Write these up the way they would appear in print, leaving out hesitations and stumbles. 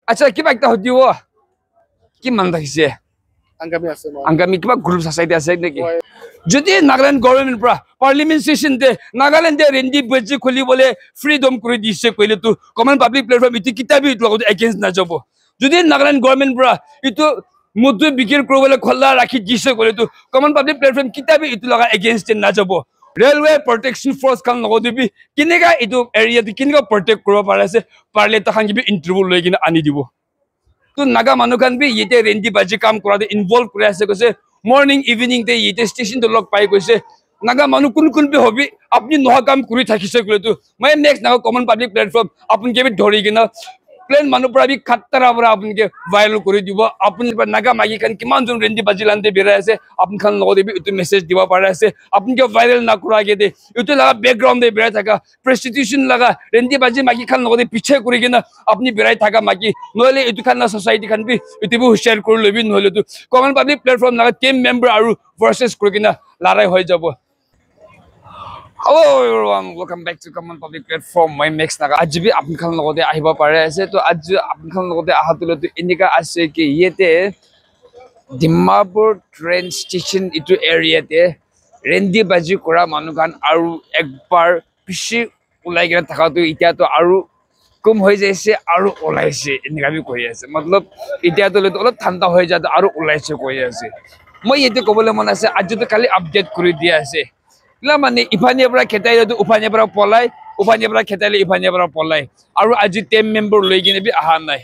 আচ্ছা কিবা একটা হদিব কি মান থাকিছে আংগামী কিবা গ্ৰুপ সাইডে আছে নেকি যদি নাগাল্যান্ড গভৰ্নমেন্ট পৰা পার্লামেন্ট সেশন দে নাগাল্যান্ডে রেন্ডি বেজি খুলি বলে ফ্রিডম করে দিছে কইলে তো কমন পাবলিক প্ল্যাটফর্ম ইতি কিতাবি লগত এগেইনস্ট না যাব যদি নাগাল্যান্ড গভর্নমেন্ট পৰা ইতো মুদ্দু বিক্রি করবলে খোলা রাখি দিছে কইলে তো কমন পাবলিক প্ল্যাটফর্ম কিতাবি ইতো লগা এগেইনস্ট না যাব রেলওয়ে প্রোটেকশন ফোর্স কান লগত দিবি কিনেগা ইতো এরিয়া দি কিনেগা প্রোটেক্ট করব পারাছে পারলে তখন কিবি ইন্টারভিউ লৈ কিনে আনি দিব তো নাগা মানুহ কান বি ইতে রেন্ডি বাজি কাম কৰাতে ইনভলভ কৰি আছে কৈছে মর্নিং ইভিনিং দে ইতে স্টেশন তো লগ পাই কৈছে নাগা মানুহ কোন কোন বি হবি আপনি নহা কাম কৰি থাকিছে কইলে তো মই নেক্সট নাগা কমন পাবলিক প্ল্যাটফৰ্ম আপনি কেবি ধৰি কিনা প্লেন মানুহ পৰা বি খাট্টাৰা পৰা আপনি কে ভাইৰাল কৰি দিব আপনি নাগা মাগি খান কিমান জন ৰেন্ডি বাজি লানতে বেৰা আছে আপনি খান লগত বি ইটো মেসেজ দিব পাৰা আছে আপনি কে ভাইৰাল না কৰা গে দে ইটো লাগা ব্যাকগ্ৰাউন্ড দে বেৰা থাকা প্ৰস্টিটিউশন লাগা ৰেন্ডি বাজি মাগি খান লগত পিছে কৰি কিনা আপনি বেৰাই থাকা মাগি নহলে ইটো খান না সোসাইটি খান বি ইটো বি শেয়ার কৰি লবি নহলে তো কমন পাবলিক প্ল্যাটফৰ্ম লাগা টিম মেম্বাৰ আৰু ভাৰ্সেস কৰি কিনা লড়াই হৈ যাব Hello everyone, welcome back to Common Public Platform. My next naga ajbi apni khan logote ahiba pare ase to aj apni khan logote ahatule to indika ase ki yete Dimapur train station itu area te rendi baji kora manu khan aru ekbar pishi ulai gena thaka to itia to aru kum hoi jaise aru ulaise indika bi koi ase matlab itia to le olop thanda hoi jata aru ulaise koi ase moi yete kobole mon ase aj to kali update kori dia ase লা মানে ইফানে পৰা খেতাইলে তো উফানে পৰা পলাই উফানে পৰা খেতাইলে ইফানে পৰা পলাই আৰু আজি টিম মেম্বার লৈ কিনে বি আহা নাই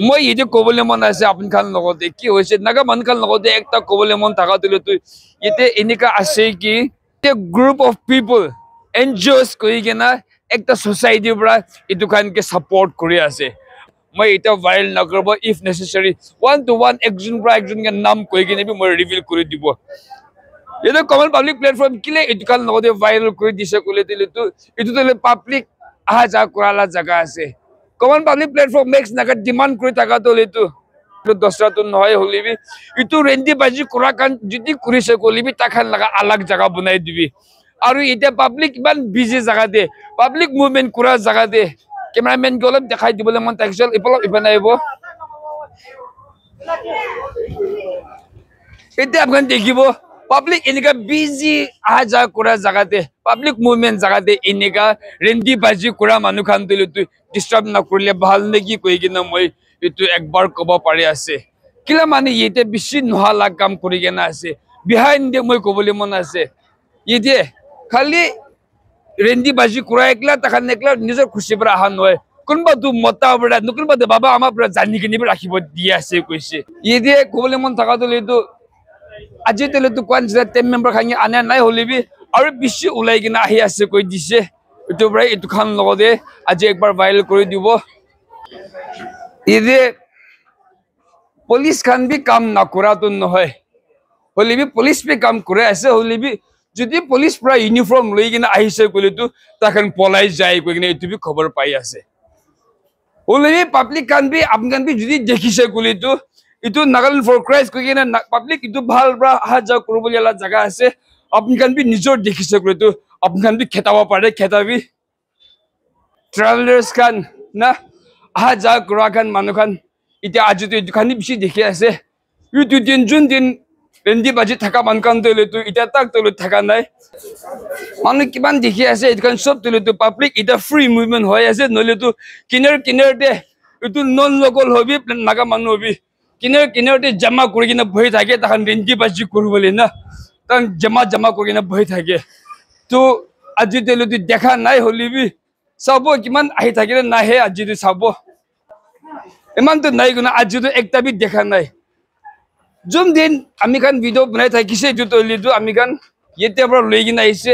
মই ইতে কবলে মন আছে আপন খান লগতে কি হৈছে নাগা মান খান লগতে একটা কবলে মন থাকা দিলে তো ইতে এনেকা আছে কি এ গ্রুপ অফ পিপল এনজয়স কৰি কিনা একটা সোসাইটি পৰা ইটো খানকে সাপোৰ্ট কৰি আছে মই এটা ভাইৰাল নকৰব ইফ নেসেসাৰি 1 to 1 একজন পৰা একজনকে নাম কৈ কিনে বি মই ৰিভিল কৰি দিব ये तो कमन पब्लिक प्लेटफॉर्म के लिए इतकाल नगदे वायरल कर दिसे कोले दिले तो इतो तले पब्लिक आहा जा कराला जगह আছে common public platform makes Naga demand কৰি থাকা তলে তো দসৰা তো নহয় হলিবি ইতো ৰেন্ডি বাজি কৰা কান যদি কৰিছে কলিবি তাখান লাগা আলাগ জায়গা বনাই দিবি আৰু এটা পাবলিক ইমান বিজি জায়গা দে পাবলিক মুভমেন্ট কৰা জায়গা দে ক্যামেরাম্যান গলম দেখাই দিবলে মন টেক্সচুয়াল ইপন আইব এটা আপনি দেখিব পাবলিক ইনকা বিজি আজা করা জায়গাতে পাবলিক মুভমেন্ট জায়গাতে ইনকা রেন্ডি বাজি করা মানুহ খান দিলে তুই ডিস্টার্ব না করলে ভাল নেকি কই কিনা মই এটো একবার কব পারি আছে কিলা মানে ইতে বেশি নহালা কাম করি কেনা আছে বিহাইন্ড দে মই কবলে মন আছে ইতে খালি রেন্ডি বাজি করা একলা তাখান একলা নিজের খুশি পৰা আহা নয় কোনবা তু মতা বড়া নকুনবা দে বাবা আমাৰ পৰা জানি কিনি রাখিব দি আছে কইছে ইতে কবলে মন থাকা দলে তো আজি তেলে তো কোন যে টিম মেম্বার খানি আনে নাই হলিবি আৰু বেশি উলাই কিনা আহি আছে কই দিছে এটো পৰাই এটো খান লগতে আজি একবাৰ ভাইৰাল কৰি দিব ইদে পুলিশ খান বি কাম না কৰা তো নহয় হলিবি পুলিশ বি কাম কৰে আছে হলিবি যদি পুলিশ পৰা ইউনিফর্ম লৈ কিনা আহিছে কইলে তো তাখান পলাই যায় কই কিনা এটো বি খবৰ পাই আছে হলিবি পাবলিক খান বি আপগান বি যদি দেখিছে কইলে তো ইটো নাগাল্যান্ড ফর ক্রাইস্ট কই কিনা পাবলিক ইটো ভাল বড় হাজা করবলিয়ালা জায়গা আছে আপনি কান বি নিজর দেখিছে কই তো আপনি কান বি খেতাবা পারে খেতাবি ট্রাভেলার্স কান না হাজা করা কান মানুহ কান ইতে আজি তো খানি বেশি দেখি আছে ইটো দিন জুন দিন রেন্ডি বাজি থাকা মান কান তলে তো ইটা তাক তলে থাকা নাই মানুহ কিমান দেখি আছে ইকান সব তলে তো পাবলিক ইটা ফ্রি মুভমেন্ট হয় আছে নলে তো কিনার দে ইটো নন লোকাল হবি নাগা মানুহ হবি কিনারে জমা কৰি কিনা বহি থাকে তখন ৰেন্ডি বাজি কৰবলে না তখন জমা কৰি কিনা বহি থাকে তো আজি তেলে তো দেখা নাই হলিবি সব কিমান আহি থাকে নাহে আজি তো সব ইমান তো নাই গুনা আজি তো একটা বি দেখা নাই যোন দিন আমি কান ভিডিও বনাই থাকিছে যে তলি তো আমি কান ইতে পৰা লৈ কিনা আইছে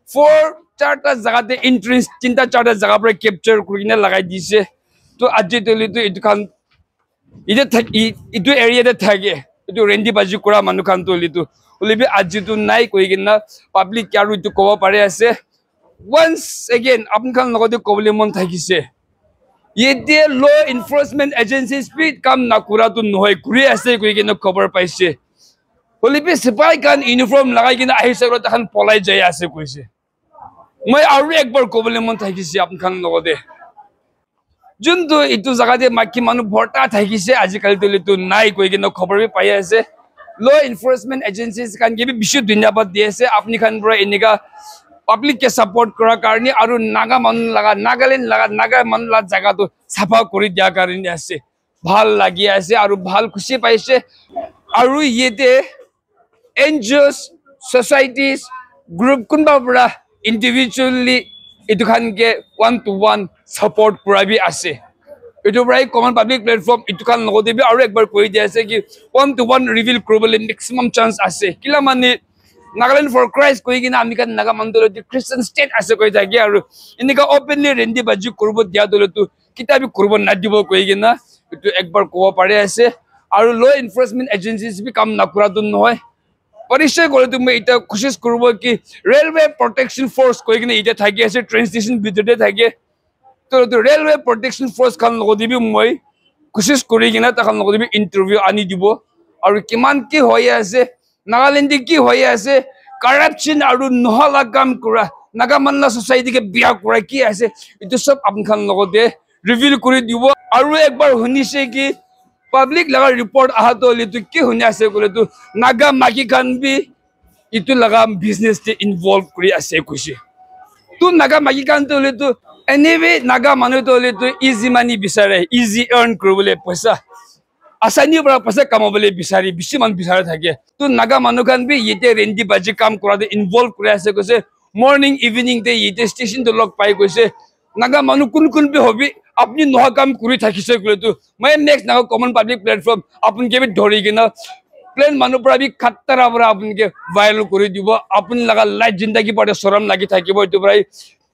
4-4টা জায়গাতে এন্ট্ৰেন্স 3-4টা জায়গা পৰা ক্যাপচাৰ কৰি কিনা লাগাই দিছে তো আজি তলি তো ইটো খান ইটো এরিয়াতে থাকে ইটো রেন্ডি বাজি করা মানুহ খান তলিতো হলিবি আজি তো নাই কই কিনা পাবলিক আৰু ইটো কব পারে আছে ওয়ান্স এগেইন আপন খান লগতে কবলে মন থাকিছে ইতে ল এনফোর্সমেন্ট এজেন্সি স্পিড কাম না কৰা তো নহয় ঘুৰি আছে কই কিনা খবৰ পাইছে হলিবি সিপাই কান ইউনিফৰ্ম লাগাই কিনা আহিছে তখন পলাই যাই আছে কইছে মই আৰু একবার কবলে মন থাকিছে আপন খান লগতে যোনটো ইটো জায়গাতে মাইকী মানুহ ভৰ্তা থাকিছে আজিকালি তো নাই কৈ কিনে খবৰ বি পাই আছে ল এনফোৰ্সমেন্ট এজেন্সিজ কান কি বিশ্ব ধন্যবাদ দি আছে আপনি খান পৰা এনেকা পাব্লিক কে সাপোৰ্ট কৰাৰ কাৰণে আৰু নাগা মানুহ লাগা নাগালেণ্ড লাগা নাগা মানুহ লাগা জায়গাটো সাফা কৰি দিয়া কাৰণে আছে ভাল লাগি আছে আৰু ভাল খুশি পাইছে আৰু ইয়েতে এনজিওস সোসাইটিজ গ্ৰুপ কোনবা পৰা ইন্ডিভিজুয়ালি ইটো খান কে 1-to-1 সাপোৰ্ট কৰাবি আছে ইটো পৰাই কমন পাব্লিক প্ল্যাটফৰ্ম ইটো খান লগতে বি আৰু একবাৰ কৈ দি আছে কি 1-to-1 ৰিভিল কৰিবলৈ ম্যাক্সিমাম চান্স আছে কিলা মানে Nagaland for Christ কৈ কিনা আমি কান নাগা মণ্ডলতি খ্রিস্টান স্টেট আছে কৈ থাকে আৰু এনেকা ওপেনলি ৰেন্দি বাজি কৰিব দিয়া দলতো কিতাবি কৰিব নাদিব কৈ কিনা এটো একবাৰ ক'ব পাৰে আছে আৰু ল এনফোৰ্সমেন্ট এজেন্সিজ বি কাম নকৰাটো নহয় পৰিচয় কৰি তুমি এটা কোশিশ কৰিব কি ৰেলৱে প্ৰটেকচন ফোৰ্স কৈ কিনা এটা থাকি আছে ট্ৰেইন ষ্টেচন ভিতৰতে থাকে তো ৰেলৱে প্ৰটেকচন ফোৰ্স খান লগতে বি মই কোশিশ কৰি কিনা তাখান লগতে বি ইন্টাৰভিউ আনি দিব আৰু কিমান কি হৈ আছে নাগালেণ্ডে কি হৈ আছে কাৰাপশন আৰু নহলা কাম কৰা নাগামান্না সোসাইটি কে বিয়া কৰা কি আছে ইটো সব আপনখান লগতে ৰিভিল কৰি দিব আৰু একবাৰ শুনিছে কি পাব্লিক লগা ৰিপোৰ্ট আহাতো লিটো কি শুনি আছে কলে তো নাগা মাকি খান বি ইটো লগা বিজনেস তে ইনভলভ কৰি আছে কৈছে তো নাগা মাকি খান তো লিটো এনিৱে নাগা মানুহ তো লিটো ইজি মানি বিচাৰে ইজি আৰ্ন কৰিবলৈ পইচা আসানি পৰা পইচা কামাবলৈ বিচাৰি বিশমান বিচাৰে থাকে তো নাগা মানুহ খান বি ইতে ৰেন্দি বাজি কাম কৰাতে ইনভলভ কৰি আছে কৈছে মৰ্নিং ইভিনিং তে ইতে ষ্টেচন তো লগ পাই কৈছে নাগা মানুহ কোন কোন বি হবি আপনি নহ কাম কৰি থাকিছে কলে তো মই নেক্সট নাগা কমন পাব্লিক প্ল্যাটফৰ্ম আপনি কে বি ধৰি কিনা প্লেন মানুহ পৰা বি খাতৰা পৰা আপনি কে ভাইৰাল কৰি দিব আপনি লাগা লাইফ জিন্দগী পৰে শৰম লাগি থাকিব ইটো পৰাই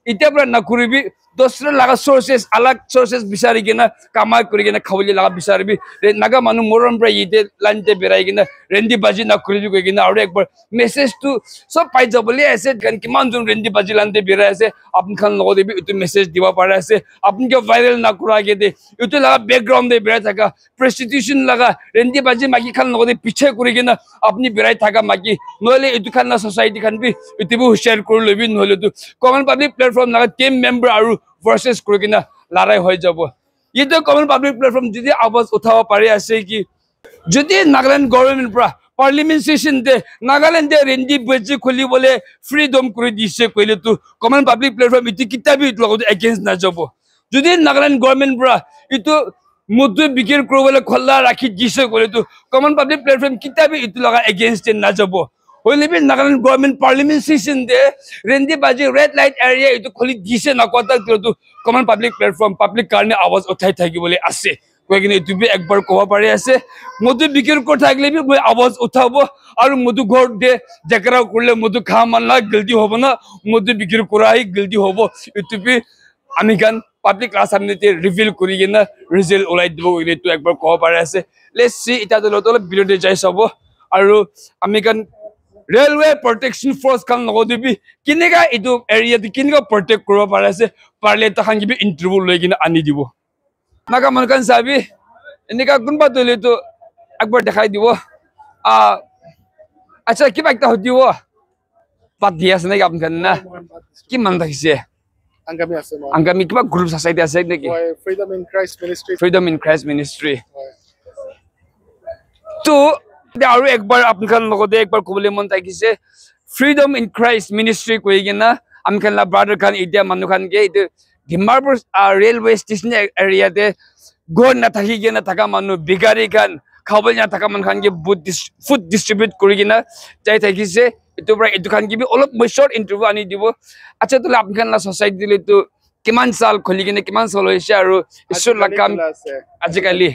ইতে পৰা নকৰিবি দোসৰা লাগা সোৰ্সেস আলাগ সোৰ্সেস বিচাৰি কিনা কামাই কৰি কিনা খাবলৈ লাগা বিচাৰিবি নাগা মানুহ মৰম পৰা ইতে লাইনতে বেৰাই কিনা ৰেন্দি বাজি নকৰিবি কৈ কিনা আৰু একবাৰ মেছেজ টু সব পাই যাবলৈ আছে কাৰণ কিমান জন ৰেন্দি বাজি লাইনতে বেৰাই আছে আপনি খান লগতে বি ইটো মেছেজ দিব পাৰে আছে আপনি কে ভাইৰাল নকৰাগে দে ইটো লাগা ব্যাকগ্ৰাউন্ডে বেৰাই থাকা প্ৰস্টিটিউশন লাগা ৰেন্দি বাজি মাকি খান লগতে পিছে কৰি কিনা আপনি বেৰাই থাকা মাকি নহলে ইটো খান না সোসাইটি খান বি ইটো বি শেয়ার কৰি লবি নহলে তো কমন পাব্লিক প্ল্যাটফৰ্ম লাগা টিম মেম্বাৰ আৰু versus কৰি কিনা লড়াই হৈ যাব ইটো কমন পাব্লিক প্ল্যাটফৰ্ম যদি আওয়াজ উঠাব পাৰি আছে কি যদি নাগালেণ্ড গভৰ্নমেন্ট পৰা পাৰ্লামেন্ট সেশন দে নাগালেণ্ডে ৰেন্দি বাজি খুলিবলৈ ফ্ৰিডম কৰি দিছে কইলে তো কমন পাব্লিক প্ল্যাটফৰ্ম ইটো কিতাবি লগত এগেইনস্ট না যাব যদি নাগালেণ্ড গভৰ্নমেন্ট পৰা ইটো মধু বিক্ৰি কৰিবলৈ খোলা ৰাখি দিছে কইলে তো কমন পাব্লিক প্ল্যাটফর্ম কিতাবি ইটো লগা এগেইনস্ট না যাব হইলে বি নাগালেণ্ড গভর্নমেন্ট পার্লামেন্ট সেশন দে ৰেন্দি বাজি ৰেড লাইট এৰিয়া ইটো খুলি দিছে না কথা তো কমন পাব্লিক প্ল্যাটফৰ্ম পাব্লিক কাৰণে আওয়াজ উঠাই থাকিবলৈ আছে কৈ কিনে ইটো বি একবাৰ ক'ব পাৰি আছে মধু বিক্ৰি কৰি থাকিলে বি মই আওয়াজ উঠাব আৰু মধু ঘৰ দে জেকৰা কৰিলে মধু খা মানলা গলতি হ'ব না মধু বিক্ৰি কৰাই গলতি হ'ব ইটো বি আমি গান পাব্লিক ক্লাস আমনেতে রিভিল কৰি কিনা ৰিজাল্ট ওলাই দিব কইলে তো একবাৰ ক'ব পাৰি আছে লেটস সি এটা দলতল ভিডিওতে যাই চাব আৰু আমি গান ৰেলৱে প্ৰটেকচন ফোৰ্স খান লগতে বি কিনেকা ইটো এৰিয়াতে কিনেকা প্ৰটেক্ট কৰিব পাৰে আছে পাৰলে তাখান কি ইন্টাৰভিউ লৈ কিনা আনি দিব নাগা মানুহ খান চাবি এনেকা কোনবা দলে তো একবাৰ দেখাই দিব আচ্ছা কিবা একটা হদিব পাত দি আছে নাকি আপনি না কি মান থাকিছে Angami kiba group society আছে নাকি Freedom in Christ Ministry তো আৰু একবাৰ আপোনাক লগতে একবাৰ কবলৈ মন থাকিছে Freedom in Christ Ministry কৈ কিনা আমি খান ব্ৰাদাৰ খান ইতিয়া মানুহ খান কে ইটো ডিমাৰপুৰ ৰেলৱে ষ্টেচন এৰিয়াতে গৰ না থাকি কিনা থাকা মানুহ বিগাৰী খান খাবলৈ না থাকা মানুহ খান কে ফুড ডিস্ট্ৰিবিউট কৰি কিনা যাই থাকিছে ইটো পৰা ইটো খান কি অলপ শৰ্ট ইন্টাৰভিউ আনি দিব আচ্ছা তোলে আপোনাক না সোসাইটি দিলে তো কিমান সাল খুলি কিনে কিমান সাল হৈছে আৰু ঈশ্বৰ কাম আজিকালি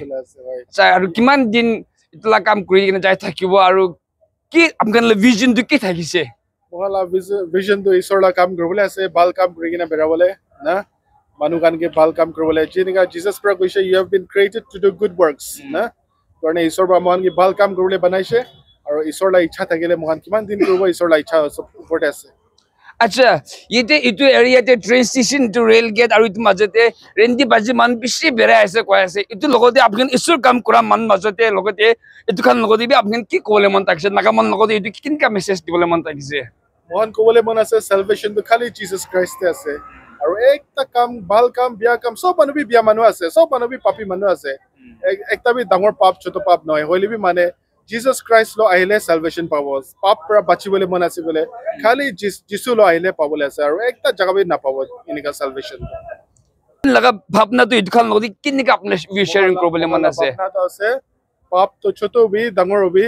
আৰু কিমান দিন ইতলা কাম কৰি কিনে যাই থাকিব আৰু কি আপোনাক ভিজন তো কি থাকিছে মহলা ভিজন তো ঈশ্বৰ কাম কৰিবলৈ আছে ভাল কাম কৰি কিনে বেৰাবলৈ না মানুহ কানকে ভাল কাম কৰিবলৈ যেনেকা জিসাস পৰা কৈছে you have been created to do good works না কাৰণে ঈশ্বৰ বা মহান কি ভাল কাম কৰিবলৈ বনাইছে আৰু ঈশ্বৰলা ইচ্ছা থাকিলে মহান কিমান দিন কৰিব ঈশ্বৰলা ইচ্ছা ওপৰতে আছে আচ্ছা ইতে ইটো এৰিয়াতে train station to rail gate আৰু ইটো মাজতে ৰেন্দি বাজি মান বেছি বেৰাই আছে কৈ আছে ইটো লগতে আপোনাক ঈশ্বৰ কাম কৰা মান মাজতে লগতে ইটো খান লগতে আপোনাক কি ক'বলৈ মন থাকিছে নাগা মান লগতে ইটো কিনকা মেছেজ দিবলৈ মন থাকিছে মহান ক'বলৈ মন আছে সালভেশন তো খালি জিসাস ক্ৰাইষ্টে আছে আৰু একটা কাম ভাল কাম বিয়া কাম সব মানুহ বি বিয়া মানুহ আছে সব মানুহ বি পাপী মানুহ আছে একটা বি ডাঙৰ পাপ ছোট পাপ নহয় হইলে বি মানে Jesus Christ lo ahile salvation pavo pap pra bachibole mon ase bole khali jisu lo ahile pabole ase aru ekta jaga bi na pabo inika salvation laga bhapna to idkhan lodi kinnika apne sharing korobole mon ase bhapna to ase pap to choto bi dangor bi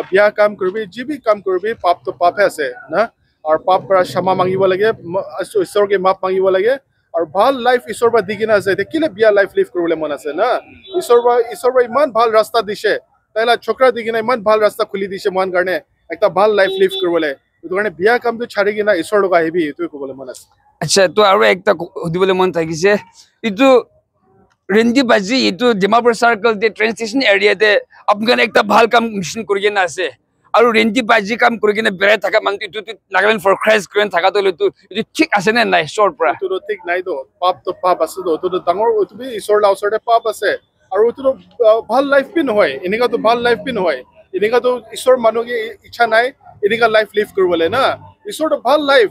biya kam korbi jibi kam korbi pap to pap ase na aru pap pra shama mangibo lage ishor ke map mangibo lage aru bhal life ishor ba digina ase tekile biya life live korobole mon ase na ishor ba iman bhal rasta dishe তাইলা ছোকরা দিকিনা ইমান ভাল রাস্তা খুলি দিছে মন কাৰণে একটা ভাল লাইফ লিভ কৰিবলে এটো কাৰণে বিয়া কামটো ছাড়ি কিনা ঈশ্বৰ লগা আহিবি এটো কবলে মন আছে আচ্ছা তো আৰু একটা দিবলে মন থাকিছে ইটো ৰেন্দি বাজি ইটো ডিমাপুৰ সাৰ্কেল দে ট্ৰেইন ষ্টেচন এৰিয়াতে আপনগান একটা ভাল কাম মিশন কৰি কিনা আছে আৰু ৰেন্দি বাজি কাম কৰি কিনা বেৰাই থাকা মানটো ইটো নাগালেণ্ড ফৰ ক্ৰাইষ্ট গ্ৰেন থাকা তো ইটো ঠিক আছে নে নাই ঈশ্বৰ পৰা ইটো ঠিক নাই তো পাপ তো পাপ আছে তো ডাঙৰ তুমি ঈশ্বৰ লাউছৰতে পাপ আছে আৰু তো ভাল লাইফ পি নহয় এনেকা তো ভাল লাইফ পি নহয় এনেকা তো ঈশ্বৰ মানুহকে ইচ্ছা নাই এনেকা লাইফ লিভ কৰিবলে না ঈশ্বৰ তো ভাল লাইফ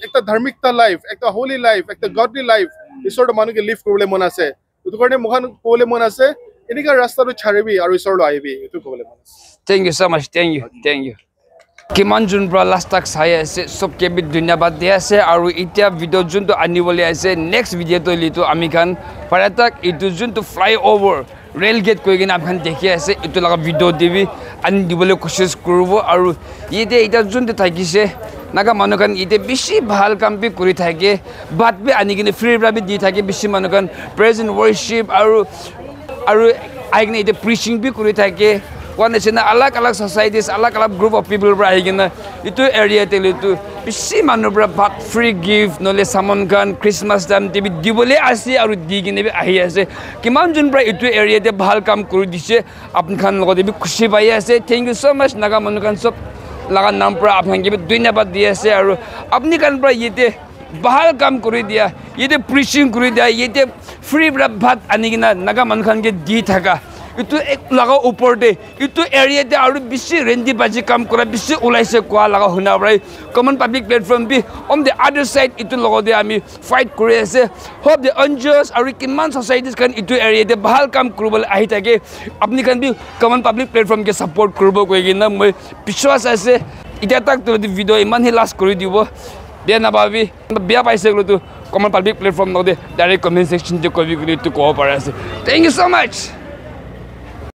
একটা ধাৰ্মিকতা লাইফ একটা হোলি লাইফ একটা গডলি লাইফ ঈশ্বৰ তো মানুহকে লিভ কৰিবলে মন আছে এটো কাৰণে মহান ক'বলে মন আছে এনেকা ৰাস্তাটো ছাড়িবি আৰু ঈশ্বৰ লৈ আহিবি এটো ক'বলে মন আছে থ্যাংক ইউ সো মাচ থ্যাংক ইউ কিমান জন ব্ৰা লাষ্ট তাক চাই আছে সবকে বি ধন্যবাদ দিয়া আছে আৰু এতিয়া ভিডিও যোনটো আনিবলৈ আছে নেক্সট ভিডিওটো লিটো আমি খান পাৰাতাক ইটো যোনটো ফ্লাই ওভাৰ ৰেল গেট কৈ কিনে আপখান দেখি আছে ইটো লগা ভিডিও দিবি আনি দিবলৈ কোশিশ কৰিব আৰু এটা যোনটো থাকিছে নাগা মানুহখান এতিয়া বেছি ভাল কাম বি কৰি থাকে বাট বি আনি কিনে ফ্ৰী বি দি থাকে বেছি মানুহখান প্ৰেজেন্ট ৱৰ্শিপ আৰু আহি কিনে এতিয়া প্ৰিচিং বি কৰি থাকে one is in alak societies, alak group of people brahigina. Itu area telitu. Bisi manubra but free gift, no less someone can Christmas time to be dibole asi or digging ahiase. Kimanjun bra itu area de bahal kam kurudishe. Upon can lodi be kushibaya say, thank you so much, Nagamanukan sop Lagan Nampra, upon give it doing about the SR. Upnikan bra yete. Bahal kam kuridia, yete preaching kuridia, yete free brat anigina, Nagaman can get ditaka. Itu laga upor de itu area de aru bisi rendi baji kam kora bisi ulaise kwa laga huna brai common public platform bi on the other side itu logo de ami fight kore ase hope the unjust aru kiman societies kan itu area de bahal kam kurubal ahi thake apni kan bi common public platform ke support kurubo koi gina moi bishwas ase ita tak to video iman hi last kori dibo de na babi bia paise glo to common public platform no de direct comment section je kobi gli to ko pare ase thank you so much